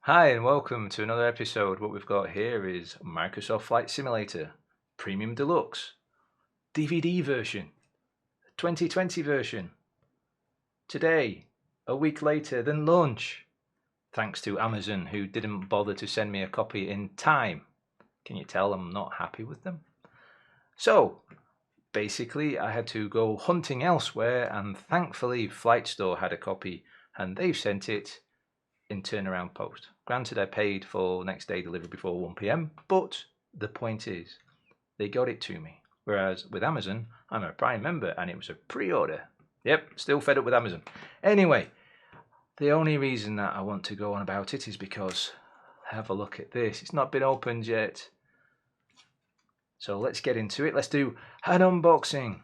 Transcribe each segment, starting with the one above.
Hi and welcome to another episode. What we've got here is Microsoft Flight Simulator Premium Deluxe DVD version, 2020 version. Today, a week later than launch, thanks to Amazon who didn't bother to send me a copy in time. Can you tell I'm not happy with them? So, basically I had to go hunting elsewhere, and thankfully Flight Store had a copy and they've sent it in turnaround post. Granted, I paid for next day delivery before 1 p.m, but the point is, they got it to me. Whereas with Amazon, I'm a Prime member and it was a pre-order. Yep, still fed up with Amazon. Anyway, the only reason that I want to go on about it is because, have a look at this. It's not been opened yet. So let's get into it. Let's do an unboxing.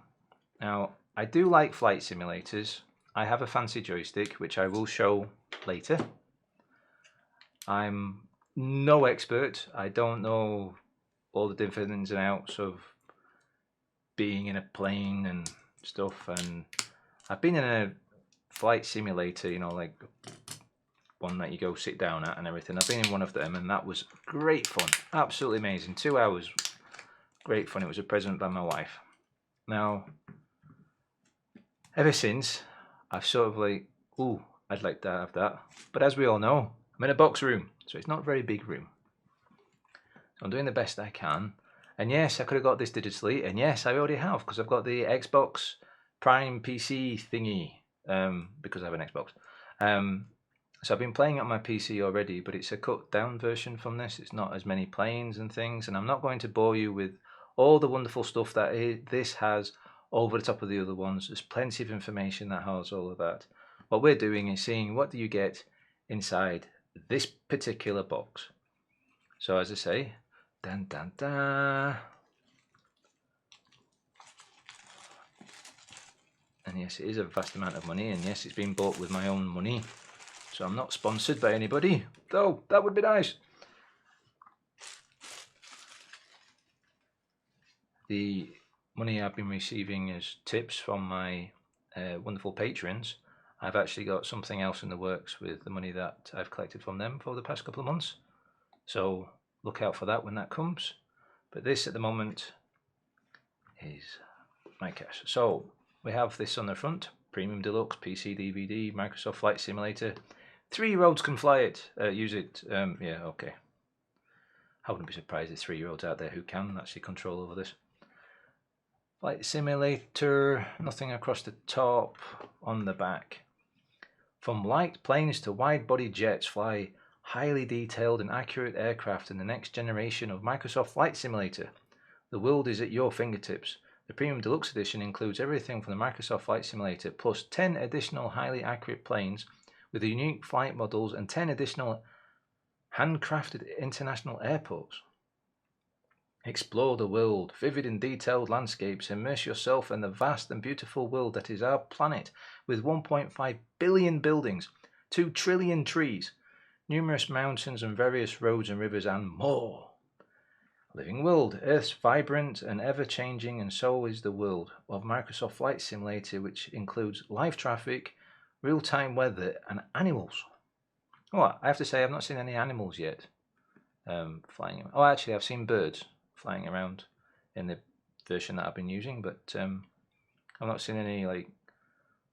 Now, I do like flight simulators. I have a fancy joystick, which I will show later. I'm no expert. I don't know all the different ins and outs of being in a plane and stuff, and I've been in a flight simulator, like one that you go sit down at and everything. I've been in one of them and that was great fun. Absolutely amazing. 2 hours. Great fun. It was a present by my wife. Now, ever since, I've sort of I'd like to have that. But as we all know, I'm in a box room, so it's not a very big room. So I'm doing the best I can. And yes, I could have got this digitally, and yes, I already have, because I've got the Xbox Prime PC thingy, because I have an Xbox. So I've been playing it on my PC already, but it's a cut down version from this. It's not as many planes and things, and I'm not going to bore you with all the wonderful stuff that this has over the top of the other ones. There's plenty of information that has all of that. What we're doing is seeing what do you get inside this particular box. So as I say, dun dun dun. And yes, it is a vast amount of money, and yes, it's been bought with my own money. So I'm not sponsored by anybody, though that would be nice. The money I've been receiving as tips from my wonderful patrons, I've actually got something else in the works with the money that I've collected from them for the past couple of months. So look out for that when that comes. But this at the moment is my cash. So we have this on the front, Premium Deluxe, PC DVD, Microsoft Flight Simulator. 3-year-olds can fly it, use it. Yeah, okay. I wouldn't be surprised there's 3-year-olds out there who can actually control over this. Flight Simulator, nothing across the top, on the back. From light planes to wide-body jets, fly highly detailed and accurate aircraft in the next generation of Microsoft Flight Simulator. The world is at your fingertips. The Premium Deluxe Edition includes everything from the Microsoft Flight Simulator, plus 10 additional highly accurate planes with unique flight models and 10 additional handcrafted international airports. Explore the world, vivid and detailed landscapes, immerse yourself in the vast and beautiful world that is our planet, with 1.5 billion buildings, 2 trillion trees, numerous mountains and various roads and rivers, and more. Living world, Earth's vibrant and ever-changing, and so is the world of Microsoft Flight Simulator, which includes live traffic, real-time weather, and animals. Oh, I have to say I've not seen any animals yet flying. Oh, actually, I've seen birds flying around in the version that I've been using, but I've not seen any like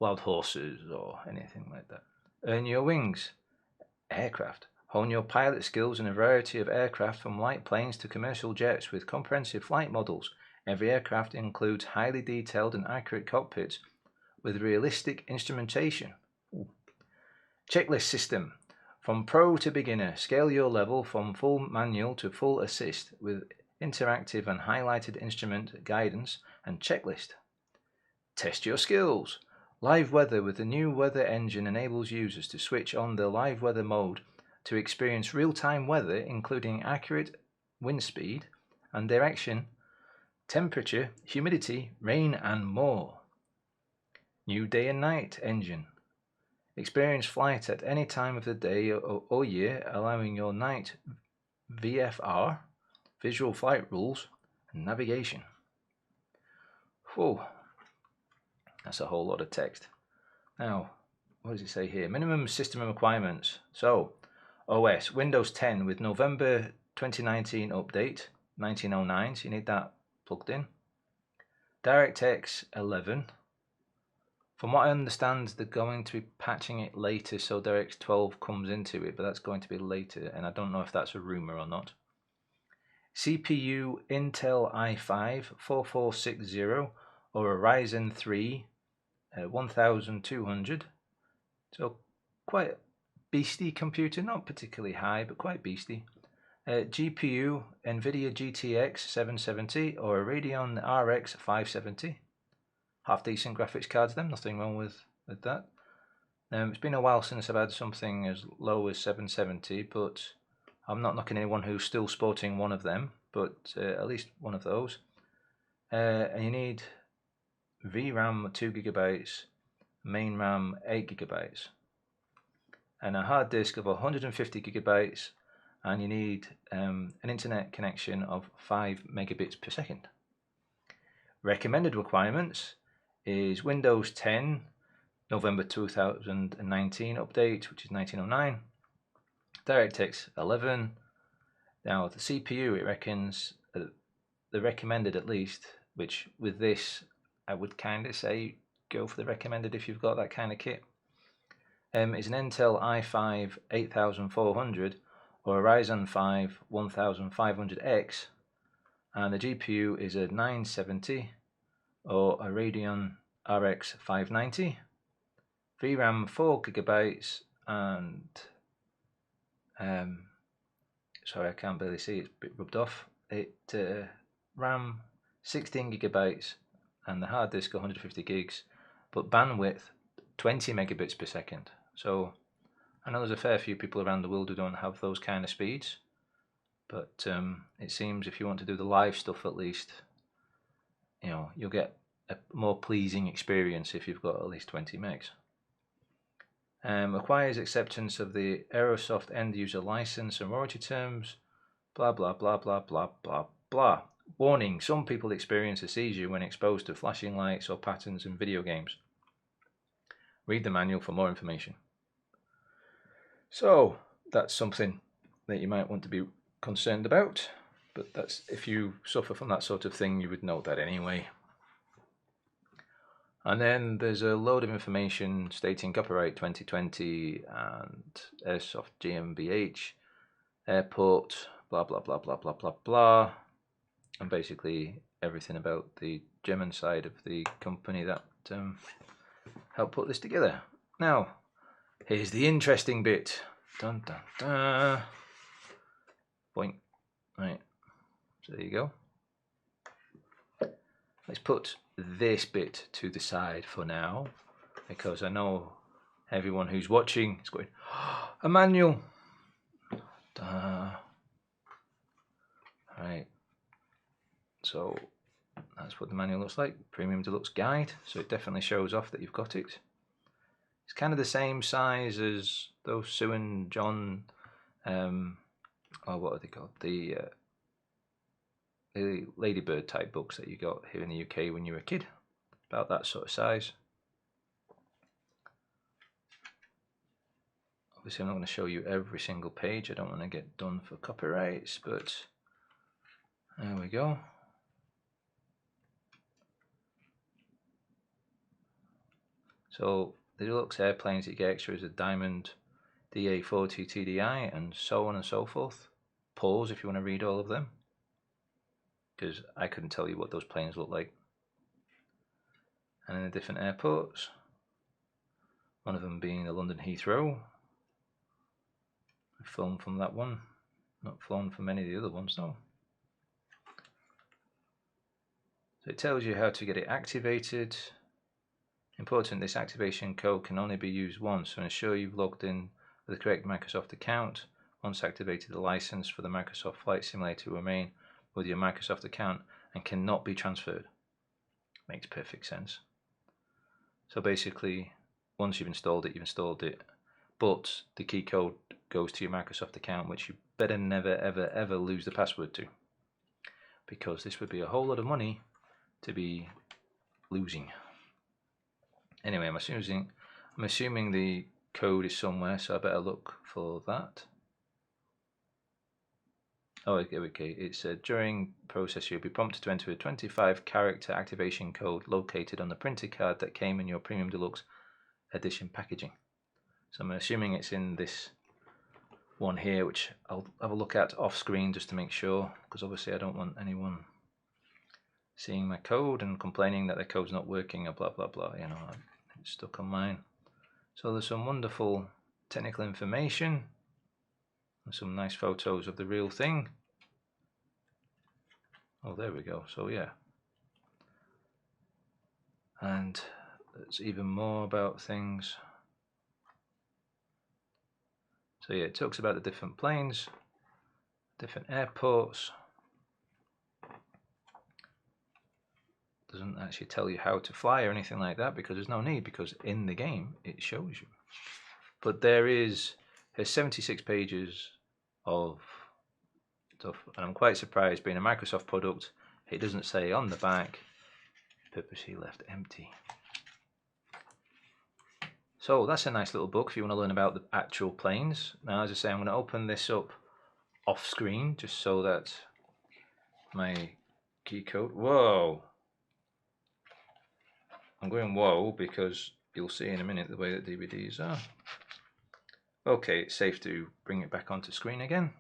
wild horses or anything like that. Earn your wings. Aircraft. Hone your pilot skills in a variety of aircraft, from light planes to commercial jets, with comprehensive flight models. Every aircraft includes highly detailed and accurate cockpits with realistic instrumentation. Ooh. Checklist system. From pro to beginner, scale your level from full manual to full assist with interactive and highlighted instrument guidance and checklist. Test your skills. Live weather with the new weather engine enables users to switch on the live weather mode to experience real-time weather, including accurate wind speed and direction, temperature, humidity, rain, and more. New day and night engine. Experience flight at any time of the day or year, allowing your night VFR, visual flight rules, and navigation. Whoa, that's a whole lot of text. Now, what does it say here? Minimum system requirements. So, OS, Windows 10 with November 2019 update, 1909, so you need that plugged in. DirectX 11. From what I understand, they're going to be patching it later, so DirectX 12 comes into it, but that's going to be later, and I don't know if that's a rumor or not. CPU Intel i5 4460 or a Ryzen 3 1200. So quite a beastly computer, not particularly high, but quite beastly. GPU NVIDIA GTX 770 or a Radeon RX 570. Half decent graphics cards, them, nothing wrong with that. It's been a while since I've had something as low as 770, but I'm not knocking anyone who's still sporting one of them, but at least one of those. And you need VRAM 2GB, main RAM 8GB, and a hard disk of 150GB, and you need an internet connection of 5 megabits per second. Recommended requirements is Windows 10 November 2019 update, which is 1909. DirectX 11. Now the CPU, it reckons, the recommended at least, which with this I would kind of say go for the recommended if you've got that kind of kit, is an Intel i5 8400 or a Ryzen 5 1500X, and the GPU is a 970 or a Radeon RX 590, VRAM 4GB, and sorry, I can't barely see, it's a bit rubbed off. RAM 16GB and the hard disk 150 gigs, but bandwidth 20 megabits per second. So I know there's a fair few people around the world who don't have those kind of speeds, but it seems if you want to do the live stuff at least, you know, you'll get a more pleasing experience if you've got at least 20 megs. Requires acceptance of the Aerosoft end user license and royalty terms, blah blah blah blah blah blah blah. Warning, some people experience a seizure when exposed to flashing lights or patterns in video games. Read the manual for more information. So that's something that you might want to be concerned about, but that's, if you suffer from that sort of thing, you would know that anyway. And then there's a load of information stating copyright 2020 and Airsoft GmbH, airport, blah blah blah blah blah blah blah, and basically everything about the German side of the company that helped put this together. Now, here's the interesting bit. Dun dun dun. Boink. Right. So there you go. Let's put this bit to the side for now, because I know everyone who's watching is going, oh, a manual. Right. So that's what the manual looks like. Premium Deluxe guide. So it definitely shows off that you've got it. It's kind of the same size as those Sue and John, what are they called? The Ladybird type books that you got here in the UK when you were a kid. About that sort of size. Obviously I'm not going to show you every single page. I don't want to get done for copyrights, but there we go. So the deluxe airplanes that you get extra is a Diamond DA40 TDI and so on and so forth. Pause if you want to read all of them, because I couldn't tell you what those planes look like. And in the different airports, one of them being the London Heathrow. I've flown from that one, not flown from any of the other ones though. So it tells you how to get it activated. Important, this activation code can only be used once, so ensure you've logged in with the correct Microsoft account. Once activated, the license for the Microsoft Flight Simulator will remain with your Microsoft account and cannot be transferred. Makes perfect sense. So basically, once you've installed it, but the key code goes to your Microsoft account, which you better never ever ever lose the password to, because this would be a whole lot of money to be losing. Anyway, I'm assuming the code is somewhere, so I better look for that. Oh, okay. It's during process you'll be prompted to enter a 25-character activation code located on the printed card that came in your Premium Deluxe edition packaging. So I'm assuming it's in this one here, which I'll have a look at off screen just to make sure, because obviously I don't want anyone seeing my code and complaining that their code's not working or blah blah blah. You know, it's stuck on mine. So there's some wonderful technical information and some nice photos of the real thing. Oh, there we go. So yeah, and there's even more about things. So yeah, it talks about the different planes, different airports. Doesn't actually tell you how to fly or anything like that, because there's no need, because in the game it shows you. But there's 76 pages of stuff, and I'm quite surprised, being a Microsoft product, it doesn't say on the back purposely left empty. So that's a nice little book if you want to learn about the actual planes. Now, as I say, I'm going to open this up off screen just so that my key code, whoa, I'm going whoa because you'll see in a minute the way that DVDs are. Okay, it's safe to bring it back onto screen again.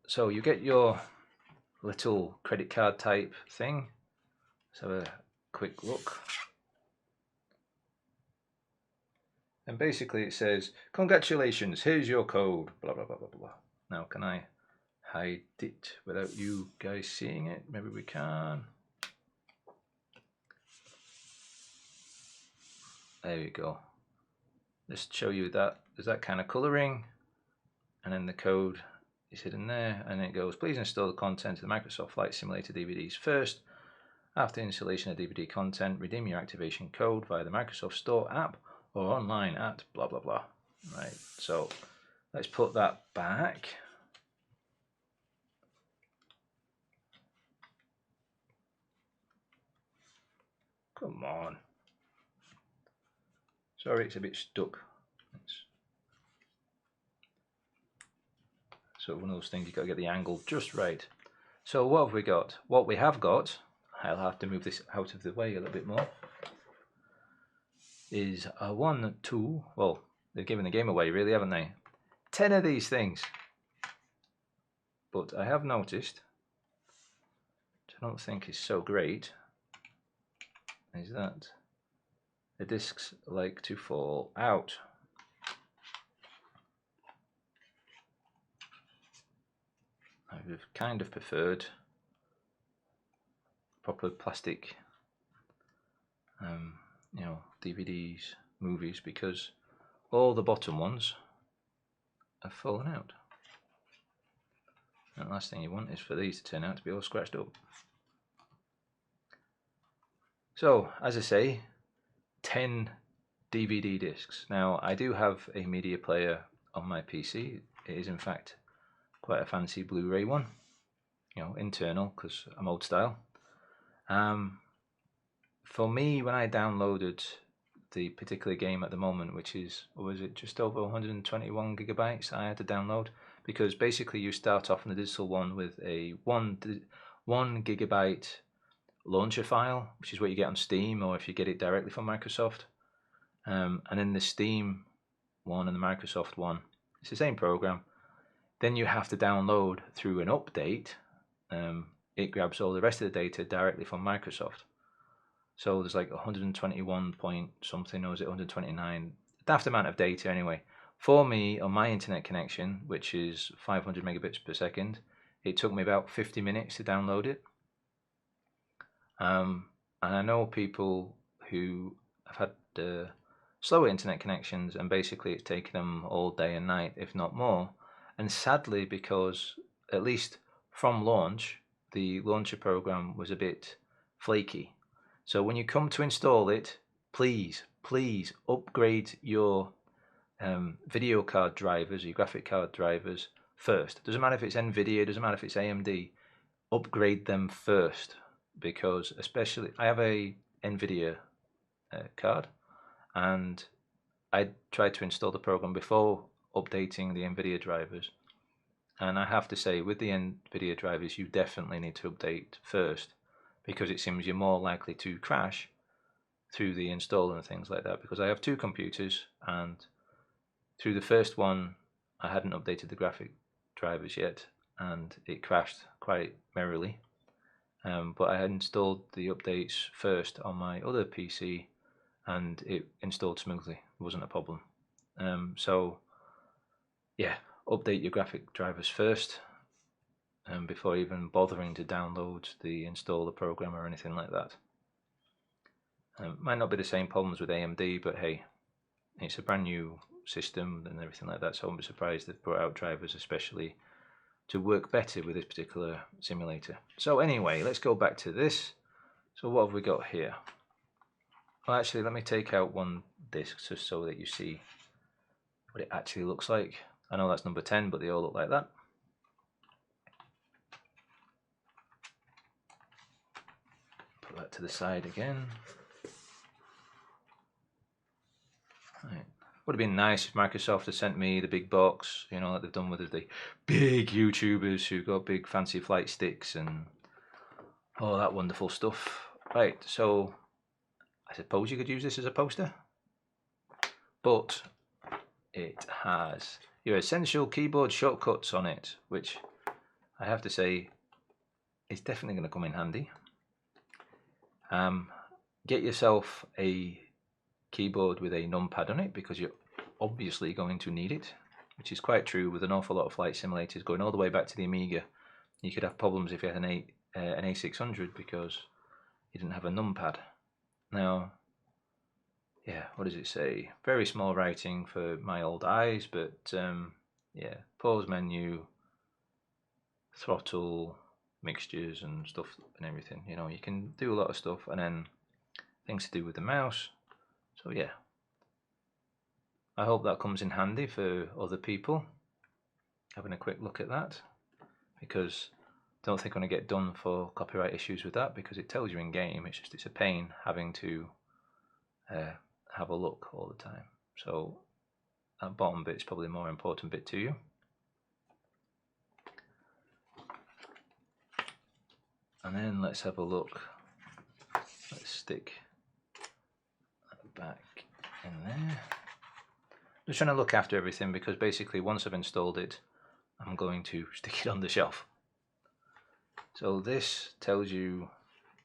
So you get your little credit card type thing. Let's have a quick look. And basically it says, congratulations, here's your code, blah, blah, blah, blah, blah. Now, can I hide it without you guys seeing it? Maybe we can. There you go. Just show you that there's that kind of coloring, and then the code is hidden there, and it goes, please install the content of the Microsoft Flight Simulator DVDs first. After installation of DVD content, redeem your activation code via the Microsoft Store app or online at blah blah blah. Right, so let's put that back. Come on. Sorry, it's a bit stuck. So one of those things, you've got to get the angle just right. So what have we got? What we have got, I'll have to move this out of the way a little bit more, is a 1, 2, well, they've given the game away really, haven't they? 10 of these things. But I have noticed, which I don't think is so great, is that the discs like to fall out. I would have kind of preferred proper plastic, you know, DVDs, movies, because all the bottom ones have fallen out. And the last thing you want is for these to turn out to be all scratched up. So, as I say, 10 DVD discs. Now, I do have a media player on my PC. It is, in fact, quite a fancy Blu-ray one, you know, internal, because I'm old style. For me, when I downloaded the particular game at the moment, which is, what was it, just over 121 gigabytes I had to download, because basically you start off in the digital one with a 1 gigabyte launcher file, which is what you get on Steam, or if you get it directly from Microsoft. And then the Steam one and the Microsoft one, it's the same program. Then you have to download through an update. It grabs all the rest of the data directly from Microsoft. So there's like 121 point something, or is it 129? Daft amount of data anyway. For me, on my internet connection, which is 500 megabits per second, it took me about 50 minutes to download it. And I know people who have had slower internet connections, and basically it's taken them all day and night, if not more. And sadly, because at least from launch, the launcher program was a bit flaky. So when you come to install it, please upgrade your video card drivers, your graphic card drivers first. Doesn't matter if it's NVIDIA, doesn't matter if it's AMD, upgrade them first, because especially, I have a NVIDIA card, and I tried to install the program before updating the NVIDIA drivers. And I have to say, with the NVIDIA drivers, you definitely need to update first, because it seems you're more likely to crash through the install and things like that. Because I have two computers, and through the first one, I hadn't updated the graphic drivers yet, and it crashed quite merrily. But I had installed the updates first on my other PC, and it installed smoothly. It wasn't a problem. So yeah, update your graphic drivers first, before even bothering to download the installer program or anything like that. Might not be the same problems with AMD, but hey, it's a brand new system and everything like that, so I won't be surprised they've brought out drivers especially to work better with this particular simulator. So anyway, let's go back to this. So what have we got here? Well, actually, let me take out one disc just so that you see what it actually looks like. I know that's number 10, but they all look like that. Put that to the side again. Right. Would have been nice if Microsoft had sent me the big box, you know, like they've done with the big YouTubers who got big fancy flight sticks and all that wonderful stuff. Right, so I suppose you could use this as a poster, but it has your essential keyboard shortcuts on it, which I have to say is definitely going to come in handy. Get yourself a keyboard with a numpad on it, because you're obviously going to need it, which is quite true with an awful lot of flight simulators going all the way back to the Amiga. You could have problems if you had an A600 because you didn't have a numpad. Now, yeah, what does it say? Very small writing for my old eyes, but yeah, pause menu, throttle, mixtures and stuff and everything. You know, you can do a lot of stuff, and then things to do with the mouse. So yeah, I hope that comes in handy for other people having a quick look at that, because I don't think I'm going to get done for copyright issues with that, because it tells you in game. It's a pain having to have a look all the time. So that bottom bit is probably the more important bit to you. And then let's have a look. Let's stick that back in there. Just trying to look after everything, because basically once I've installed it, I'm going to stick it on the shelf. So this tells you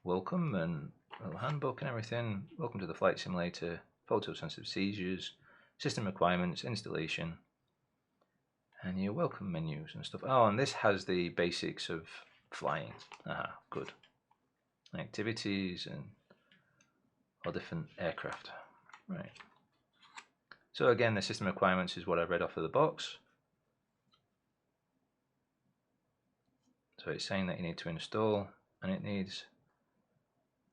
welcome and a little handbook and everything. Welcome to the flight simulator, photosensitive seizures, system requirements, installation, and your welcome menus and stuff. Oh, and this has the basics of flying. Aha, good. Activities and all different aircraft. Right. So again, the system requirements is what I read off of the box. So it's saying that you need to install, and it needs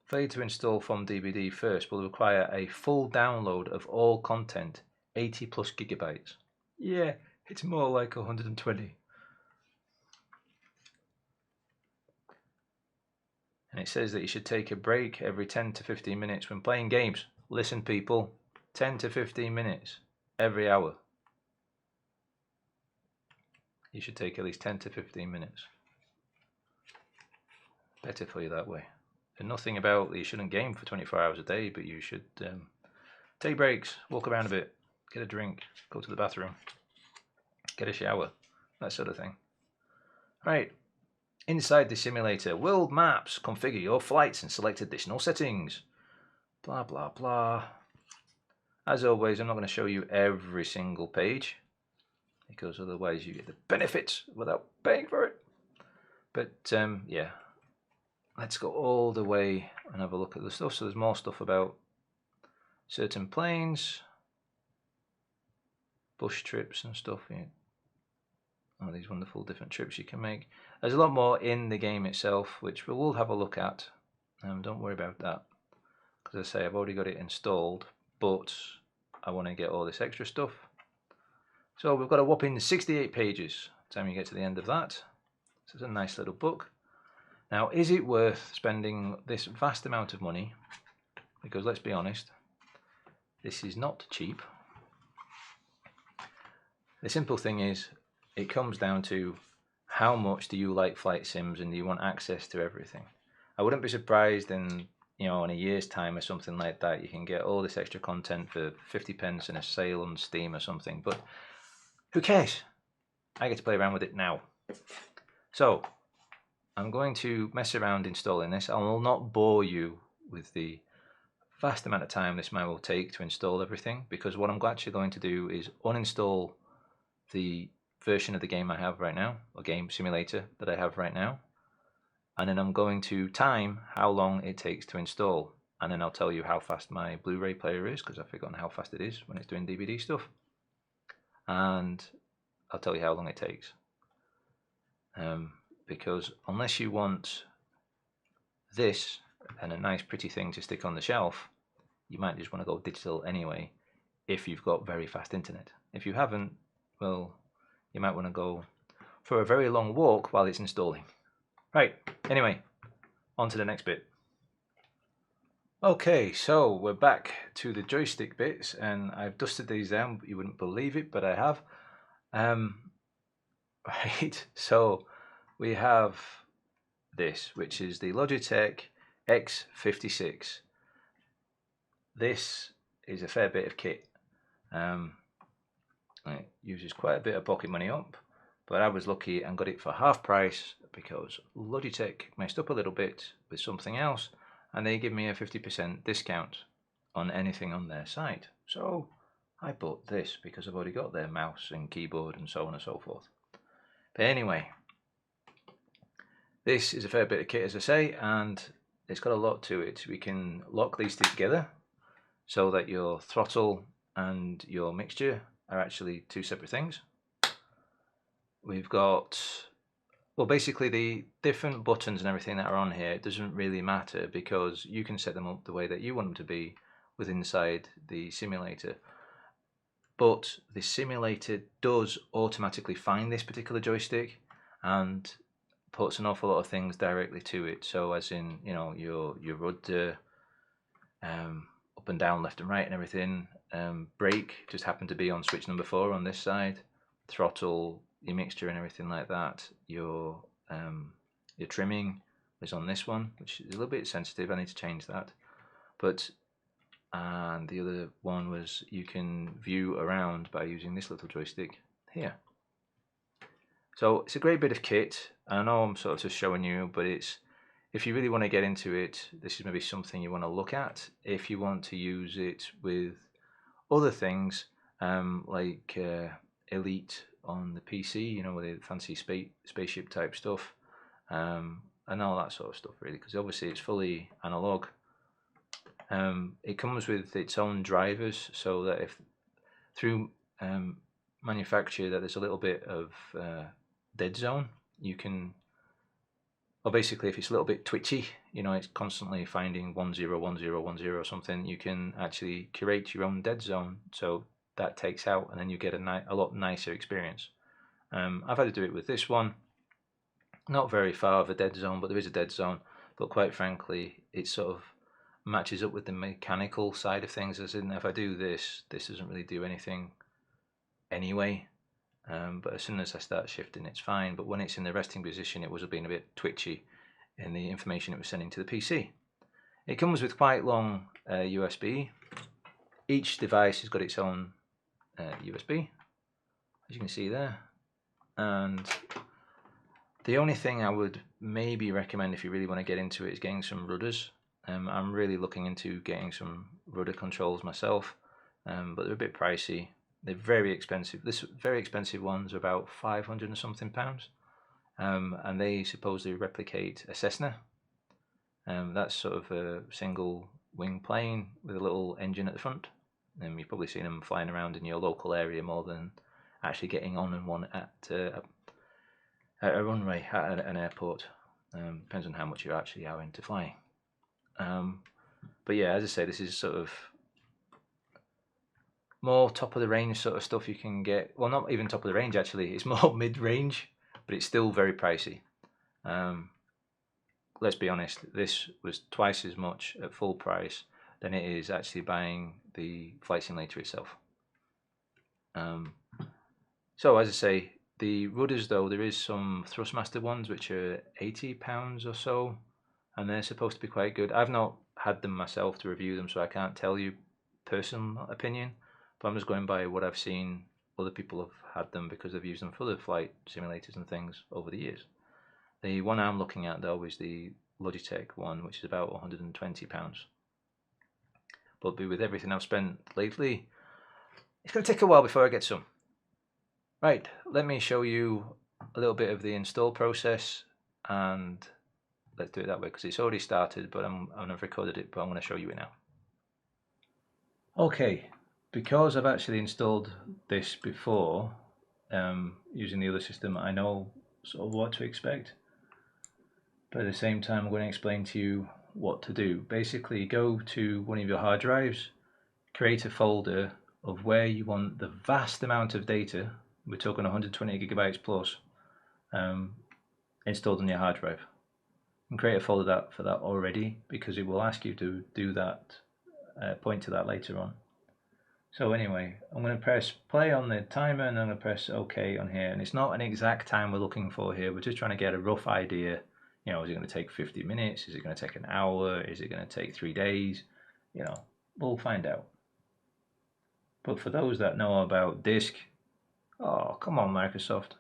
failure to install from DVD first will require a full download of all content, 80 plus gigabytes. Yeah, it's more like 120. And it says that you should take a break every 10 to 15 minutes when playing games. Listen, people, 10 to 15 minutes every hour. You should take at least 10 to 15 minutes. Better for you that way. And nothing about that you shouldn't game for 24 hours a day, but you should take breaks, walk around a bit, get a drink, go to the bathroom, get a shower, that sort of thing. Right. Inside the simulator, world maps, configure your flights and select additional settings. Blah, blah, blah. As always, I'm not going to show you every single page, because otherwise you get the benefits without paying for it. But yeah, let's go all the way and have a look at the stuff. So there's more stuff about certain planes, bush trips and stuff. All these wonderful different trips you can make. There's a lot more in the game itself, which we will have a look at. Don't worry about that, because as I say, I've already got it installed, but I want to get all this extra stuff. So we've got a whopping 68 pages by the time you get to the end of that. So it's a nice little book. Now, is it worth spending this vast amount of money? Because let's be honest, this is not cheap. The simple thing is, it comes down to how much do you like flight sims and do you want access to everything. I wouldn't be surprised in in a year's time or something like that, you can get all this extra content for 50 pence in a sale on Steam or something, but who cares? I get to play around with it now. So I'm going to mess around installing this. I will not bore you with the vast amount of time this will take to install everything, because what I'm actually going to do is uninstall the version of the game I have right now, or game simulator that I have right now, and then I'm going to time how long it takes to install, and then I'll tell you how fast my Blu-ray player is, because I've forgotten how fast it is when it's doing DVD stuff, and I'll tell you how long it takes. Because unless you want this and a nice pretty thing to stick on the shelf, you might just want to go digital anyway if you've got very fast internet. If you haven't, well, you might want to go for a very long walk while it's installing. Right, anyway, on to the next bit. Okay, so we're back to the joystick bits, and I've dusted these down. You wouldn't believe it, but I have. Right, so we have this, which is the Logitech X56. This is a fair bit of kit. It uses quite a bit of pocket money up, but I was lucky and got it for half price because Logitech messed up a little bit with something else, and they give me a 50% discount on anything on their site. So I bought this because I've already got their mouse and keyboard and so on and so forth. But anyway, this is a fair bit of kit, as I say, and it's got a lot to it. We can lock these together so that your throttle and your mixture are actually two separate things. We've got, well, basically the different buttons and everything that are on here, it doesn't really matter because you can set them up the way that you want them to be within inside the simulator. But the simulator does automatically find this particular joystick and puts an awful lot of things directly to it. So as in, your rudder, up and down, left and right and everything. Brake just happened to be on switch number 4 on this side. Throttle, your mixture and everything like that. Your trimming is on this one, which is a little bit sensitive. I need to change that. And the other one was you can view around by using this little joystick here. So it's a great bit of kit. I know I'm sort of just showing you, but if you really want to get into it, this is maybe something you want to look at. If you want to use it with other things like Elite on the PC, with the fancy spaceship type stuff, and all that sort of stuff, really, because obviously it's fully analog. It comes with its own drivers, so that if through manufacture that there's a little bit of dead zone, you can, or basically if it's a little bit twitchy, it's constantly finding 101010 or something, you can actually curate your own dead zone, so that takes out, and then you get a lot nicer experience. I've had to do it with this one. Not very far of a dead zone, but there is a dead zone. But quite frankly, it sort of matches up with the mechanical side of things, as in if I do this doesn't really do anything anyway. But as soon as I start shifting, it's fine. But when it's in the resting position, it was being a bit twitchy in the information it was sending to the PC. It comes with quite long USB. Each device has got its own USB, as you can see there. And the only thing I would maybe recommend if you really want to get into it is getting some rudders. I'm really looking into getting some rudder controls myself, but they're a bit pricey. They're very expensive. This very expensive ones are about 500 and something pounds, and they supposedly replicate a Cessna. That's sort of a single wing plane with a little engine at the front. You've probably seen them flying around in your local area more than actually getting on one at a runway at an airport. Depends on how much you actually are into flying. But yeah, as I say, this is sort of more top of the range sort of stuff you can get. Well, not even top of the range actually. It's more mid-range, but it's still very pricey. Let's be honest, this was twice as much at full price than it is actually buying the flight simulator itself. So as I say, the rudders though, there is some Thrustmaster ones which are £80 or so, and they're supposed to be quite good. I've not had them myself to review them, so I can't tell you personal opinion, but I'm just going by what I've seen other people have had them because they've used them for other flight simulators and things over the years. The one I'm looking at though is the Logitech one, which is about £120. But with everything I've spent lately, it's going to take a while before I get some. Right, let me show you a little bit of the install process, and let's do it that way because it's already started, but I've recorded it, but I'm going to show you it now. Okay, because I've actually installed this before using the other system, I know sort of what to expect, but at the same time I'm going to explain to you what to do. Basically, go to one of your hard drives, create a folder of where you want the vast amount of data, we're talking 120 gigabytes plus, installed on your hard drive, and create a folder for that already, because it will ask you to do that, point to that later on. So anyway, I'm going to press play on the timer and I'm going to press OK on here, and it's not an exact time we're looking for here, we're just trying to get a rough idea. You know, is it going to take 50 minutes? Is it going to take an hour? Is it going to take 3 days? You know, we'll find out. But for those that know about disk, oh, come on, Microsoft.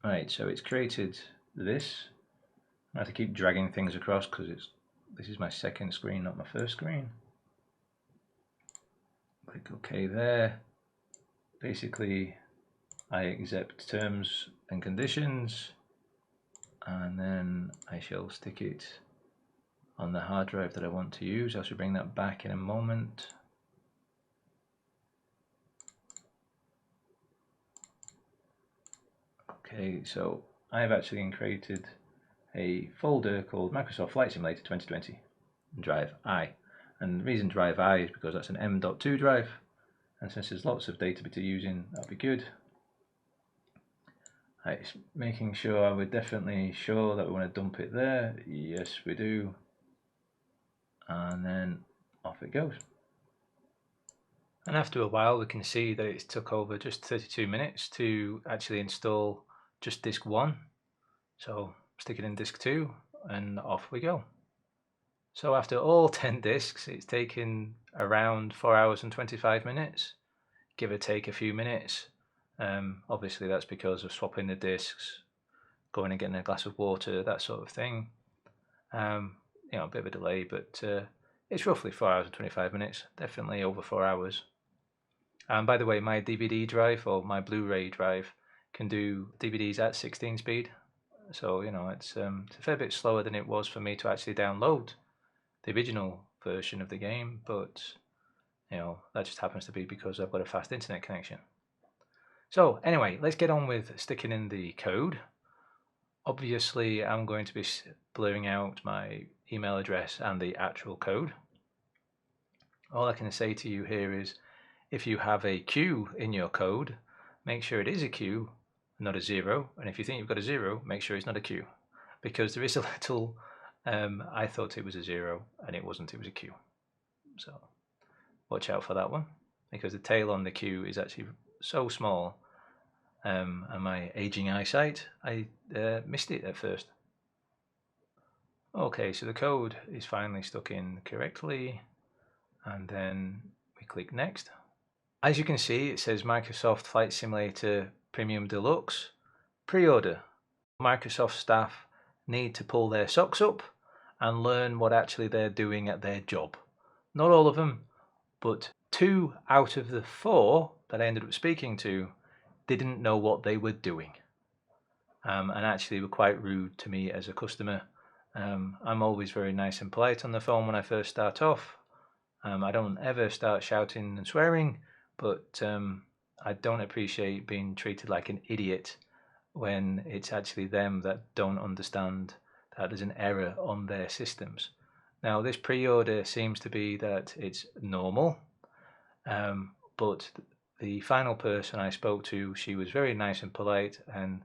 Right, so it's created this. I have to keep dragging things across because this is my second screen, not my first screen. Click OK there. Basically, I accept terms and conditions, and then I shall stick it on the hard drive that I want to use. I shall bring that back in a moment. Okay, so I have actually created a folder called Microsoft Flight Simulator 2020, drive I. And the reason drive I is because that's an M.2 drive, and since there's lots of data to use in, that'll be good. It's making sure we're definitely sure that we want to dump it there. Yes, we do. And then off it goes. And after a while we can see that it took over just 32 minutes to actually install just disk 1. So stick it in disk 2 and off we go. So after all 10 disks, it's taken around 4 hours and 25 minutes, give or take a few minutes. Obviously that's because of swapping the disks, going and getting a glass of water, that sort of thing. You know, a bit of a delay, but it's roughly 4 hours and 25 minutes, definitely over 4 hours. And by the way, my DVD drive or my Blu-ray drive can do DVDs at 16 speed. So, you know, it's a fair bit slower than it was for me to actually download the original version of the game, but, you know, that just happens to be because I've got a fast internet connection. So anyway, let's get on with sticking in the code. Obviously, I'm going to be blurring out my email address and the actual code. All I can say to you here is, if you have a Q in your code, make sure it is a Q, not a 0. And if you think you've got a 0, make sure it's not a Q. Because there is a little, I thought it was a 0 and it wasn't, it was a Q. So watch out for that one, because the tail on the Q is actually so small, and my aging eyesight, I missed it at first. Okay, so the code is finally stuck in correctly, and then we click next. As you can see, it says Microsoft Flight Simulator Premium Deluxe pre-order. Microsoft staff need to pull their socks up and learn what actually they're doing at their job. Not all of them, but 2 out of the 4 that I ended up speaking to didn't know what they were doing, and actually were quite rude to me as a customer. I'm always very nice and polite on the phone when I first start off. I don't ever start shouting and swearing, but I don't appreciate being treated like an idiot when it's actually them that don't understand that there's an error on their systems. Now this pre-order seems to be that it's normal, but the final person I spoke to, she was very nice and polite and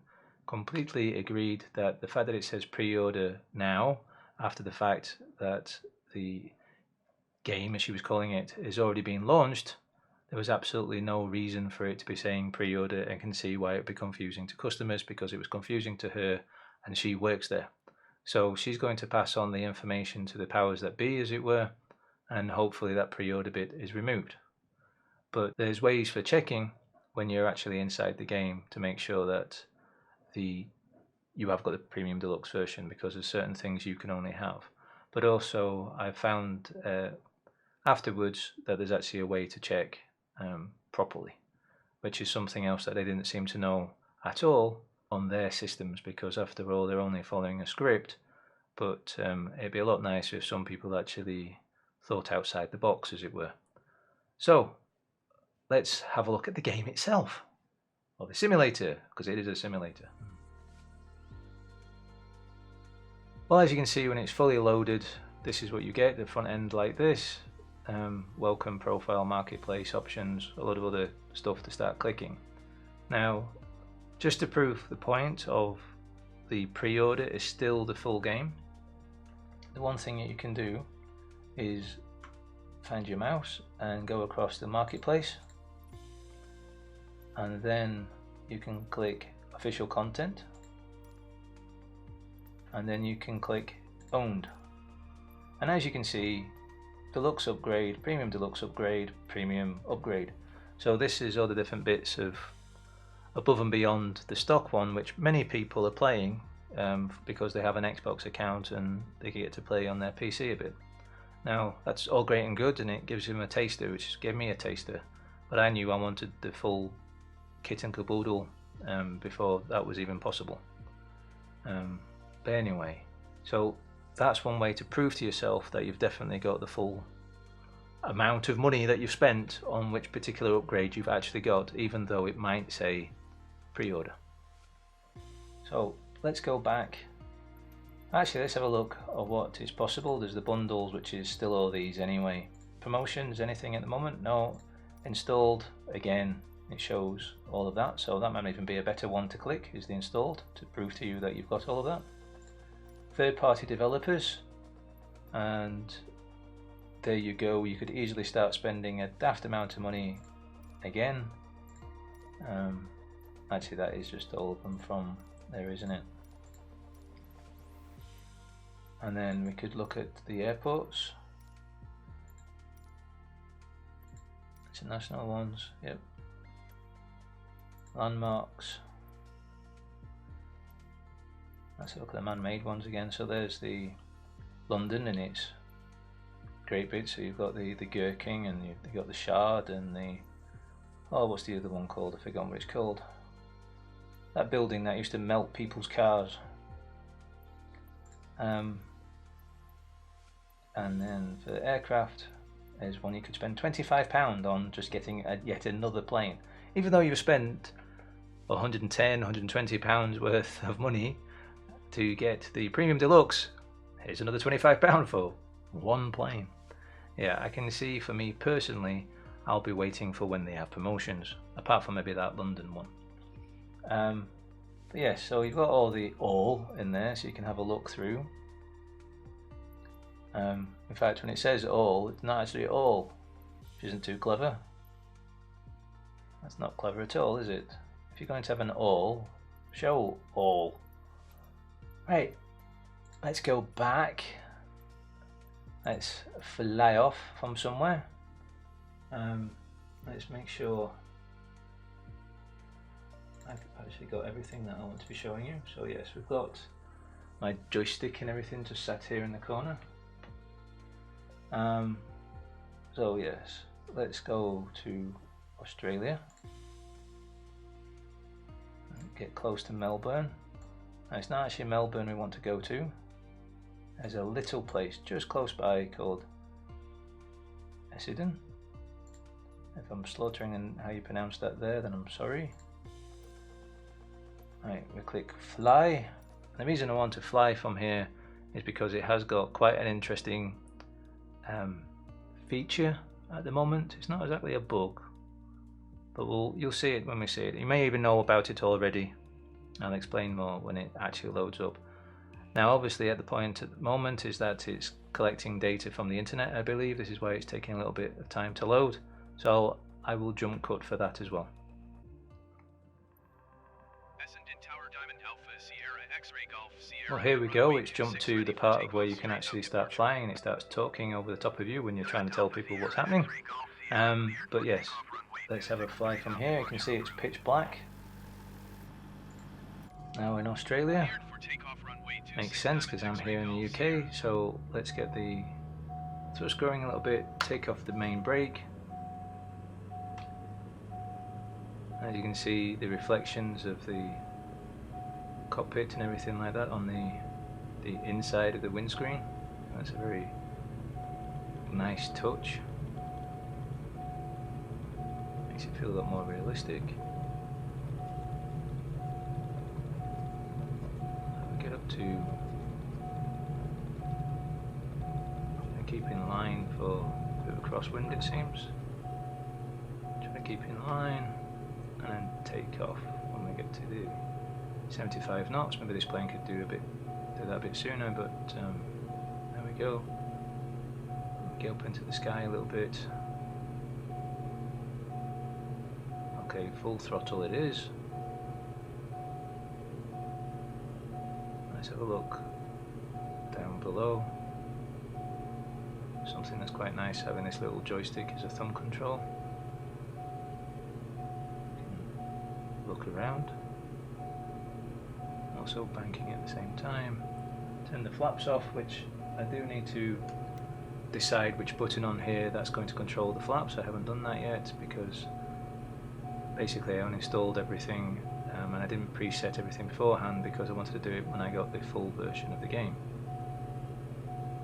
completely agreed that the fact that it says pre-order now, after the fact that the game, as she was calling it, is already being launched, there was absolutely no reason for it to be saying pre-order, and can see why it would be confusing to customers, because it was confusing to her and she works there. So she's going to pass on the information to the powers that be, as it were, and hopefully that pre-order bit is removed. But there's ways for checking when you're actually inside the game to make sure that you have got the Premium Deluxe version, because there's certain things you can only have. But also I found afterwards that there's actually a way to check properly, which is something else that they didn't seem to know at all on their systems, because after all they're only following a script. But it'd be a lot nicer if some people actually thought outside the box, as it were. So let's have a look at the game itself, or the simulator, because it is a simulator. Well, as you can see, when it's fully loaded, this is what you get. The front end like this. Welcome, profile, marketplace, options, a lot of other stuff to start clicking. Now, just to prove the point of the pre-order is still the full game, the one thing that you can do is find your mouse and go across the marketplace, and then you can click official content, and then you can click owned. And as you can see, Deluxe upgrade, Premium Deluxe upgrade, Premium upgrade. So this is all the different bits of above and beyond the stock one, which many people are playing because they have an Xbox account and they get to play on their PC a bit. Now that's all great and good, and it gives them a taster, which gave me a taster, but I knew I wanted the full kit and caboodle before that was even possible. But anyway, so that's one way to prove to yourself that you've definitely got the full amount of money that you've spent on which particular upgrade you've actually got, even though it might say pre-order. So let's go back. Actually, let's have a look at what is possible. There's the bundles, which is still all these anyway. Promotions, anything at the moment? No. Installed, again, it shows all of that, so that might even be a better one to click, is the installed, to prove to you that you've got all of that. Third-party developers, and there you go. You could easily start spending a daft amount of money again. Actually, that is just all of them from there, isn't it? And then we could look at the airports, international ones, yep. Landmarks. Let's look at the man-made ones again. So there's the London and its great bit. So you've got the Gherkin, and you've got the Shard, and the, oh, what's the other one called? I've forgotten what it's called. That building that used to melt people's cars. And then for the aircraft, there's one you could spend £25 on just getting yet another plane. Even though you've spent £110, £120 worth of money to get the Premium Deluxe, here's another £25 for one plane. Yeah, I can see, for me personally, I'll be waiting for when they have promotions, apart from maybe that London one. But yeah, so you've got all in there, so you can have a look through. In fact, when it says all, it's not actually all, which isn't too clever. That's not clever at all, is it? If you're going to have an all, show all. Right, let's go back. Let's fly off from somewhere. Let's make sure I've actually got everything that I want to be showing you. So yes, we've got my joystick and everything just sat here in the corner. So yes, let's go to Australia. Get close to Melbourne. Now, it's not actually Melbourne we want to go to. There's a little place just close by called Essendon. If I'm slaughtering in how you pronounce that there, then I'm sorry. Right, we click fly. And the reason I want to fly from here is because it has got quite an interesting feature at the moment. It's not exactly a bug, but you'll see it when we see it. You may even know about it already. I'll explain more when it actually loads up. Now obviously at the point at the moment is that it's collecting data from the internet, I believe. This is why it's taking a little bit of time to load, so I will jump cut for that as well. Well, here we go, it's jumped to the part of where you can actually start flying, and it starts talking over the top of you when you're trying to tell people what's happening. But yes, let's have a fly from here. You can see it's pitch black. Now in Australia, makes sense because I'm here in the UK, so let's get the thrust growing a little bit, take off the main brake. As you can see, the reflections of the cockpit and everything like that on the inside of the windscreen. That's a very nice touch. Makes it feel a lot more realistic. Get up to, keep in line for a bit of a crosswind it seems. Try to keep in line and then take off when we get to the 75 knots. Maybe this plane could do that a bit sooner, but there we go. Get up into the sky a little bit. Okay, full throttle it is. Let's have a look down below. Something that's quite nice, having this little joystick as a thumb control. Look around. Also banking at the same time. Turn the flaps off, which I do need to decide which button on here that's going to control the flaps. I haven't done that yet because basically I uninstalled everything and I didn't preset everything beforehand because I wanted to do it when I got the full version of the game.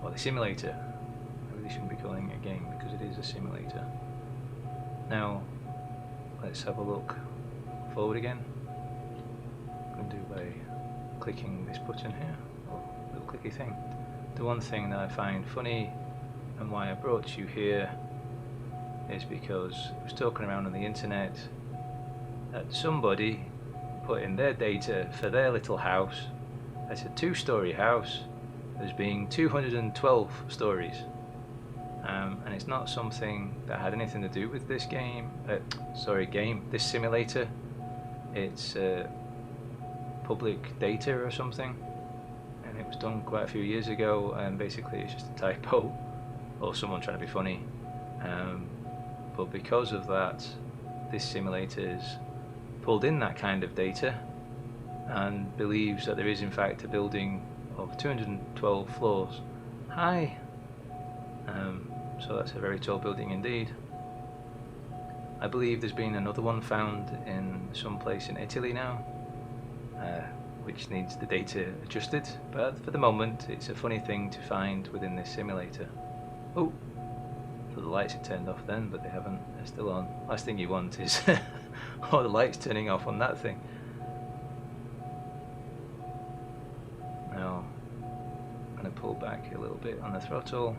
Or the simulator. I really shouldn't be calling it a game because it is a simulator. Now, let's have a look forward again. I'm going to do by clicking this button here, or little clicky thing. The one thing that I find funny and why I brought you here is because I was talking around on the internet that somebody put in their data for their little house. It's a 2-story house as being 212 stories, and it's not something that had anything to do with this game. This simulator. It's public data or something, and it was done quite a few years ago, and basically it's just a typo or someone trying to be funny. But because of that, this simulator's pulled in that kind of data and believes that there is in fact a building of 212 floors high. So that's a very tall building indeed. I believe there's been another one found in some place in Italy now, which needs the data adjusted, but for the moment it's a funny thing to find within this simulator. Oh, so the lights are turned off then, but they haven't, they're still on. Last thing you want is all the lights turning off on that thing. Now I'm going to pull back a little bit on the throttle.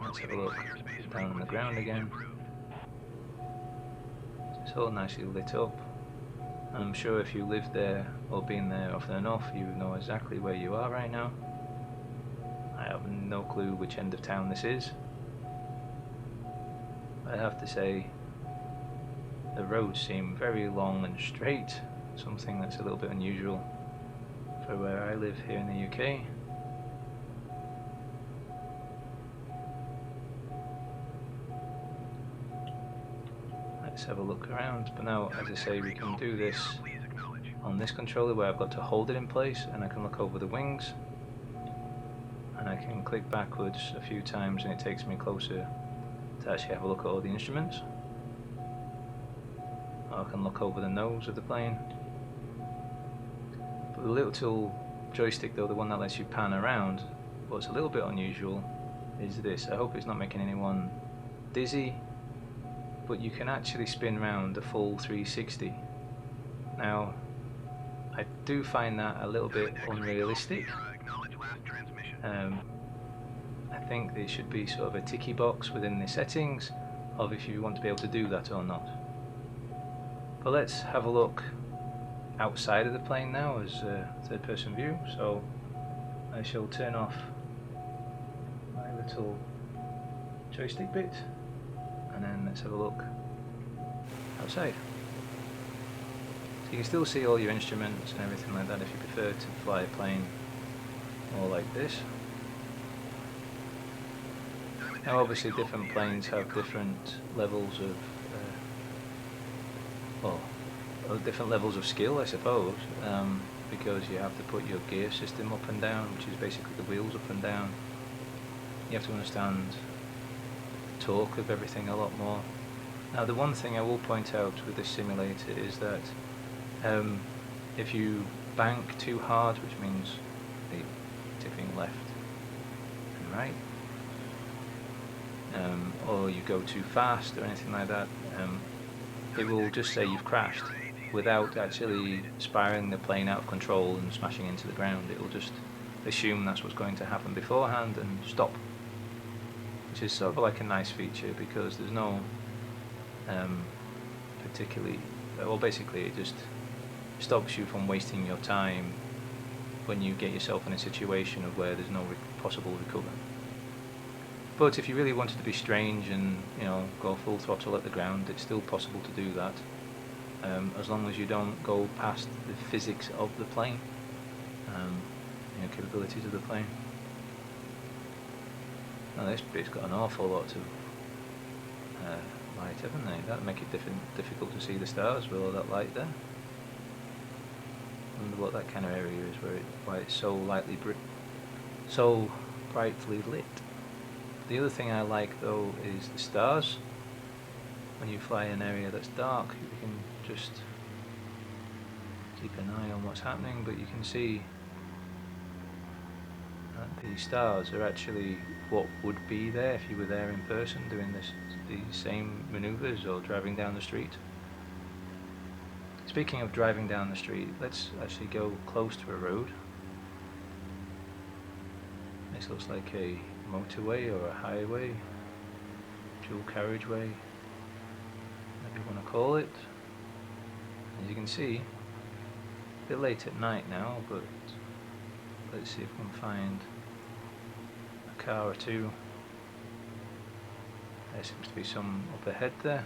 Let's have a look down on the ground again. It's all nicely lit up. I'm sure if you live there or been there often enough, you know exactly where you are right now. I have no clue which end of town this is. I have to say, the roads seem very long and straight, something that's a little bit unusual for where I live here in the UK. Let's have a look around, but now, as I say, we can do this on this controller where I've got to hold it in place, and I can look over the wings, and I can click backwards a few times and it takes me closer to actually have a look at all the instruments. Or I can look over the nose of the plane. But the little joystick though, the one that lets you pan around, what's a little bit unusual is this. I hope it's not making anyone dizzy, but you can actually spin round a full 360. Now, I do find that a little bit unrealistic. I think there should be sort of a ticky box within the settings of if you want to be able to do that or not. But let's have a look outside of the plane now as a third person view, so I shall turn off my little joystick bit and then let's have a look outside. So you can still see all your instruments and everything like that if you prefer to fly a plane more like this. Now obviously different planes have different levels of different levels of skill, I suppose, because you have to put your gear system up and down, which is basically the wheels up and down. You have to understand the torque of everything a lot more. Now the one thing I will point out with this simulator is that if you bank too hard, which means tipping left and right, or you go too fast or anything like that, it will just say you've crashed without actually spiraling the plane out of control and smashing into the ground. It will just assume that's what's going to happen beforehand and stop, which is sort of like a nice feature because there's no basically it just stops you from wasting your time when you get yourself in a situation of where there's no possible recovery. But if you really wanted to be strange and go full throttle at the ground, it's still possible to do that, as long as you don't go past the physics of the plane, capabilities of the plane. Now this bit's got an awful lot of light, haven't they? That'd make it difficult to see the stars with all that light there. I wonder what that kind of area is why it's so brightly lit. The other thing I like though is the stars. When you fly in an area that's dark, you can just keep an eye on what's happening, but you can see that the stars are actually what would be there if you were there in person doing these same maneuvers or driving down the street. Speaking of driving down the street, let's actually go close to a road. This looks like a motorway or a highway, dual carriageway, whatever you want to call it. As you can see, a bit late at night now, but let's see if we can find a car or two. There seems to be some up ahead there.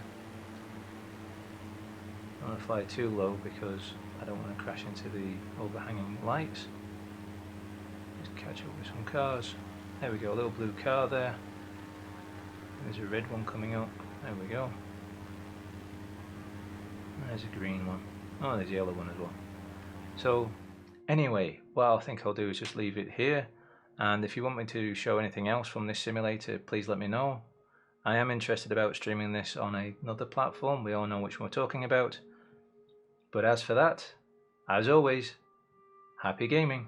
I don't want to fly too low because I don't want to crash into the overhanging lights. Just catch up with some cars. There we go, a little blue car there. There's a red one coming up. There we go. There's a green one. Oh, there's a yellow one as well. So anyway, what I think I'll do is just leave it here, and if you want me to show anything else from this simulator, please let me know. I am interested about streaming this on another platform. We all know which one we're talking about. But as for that, as always, happy gaming.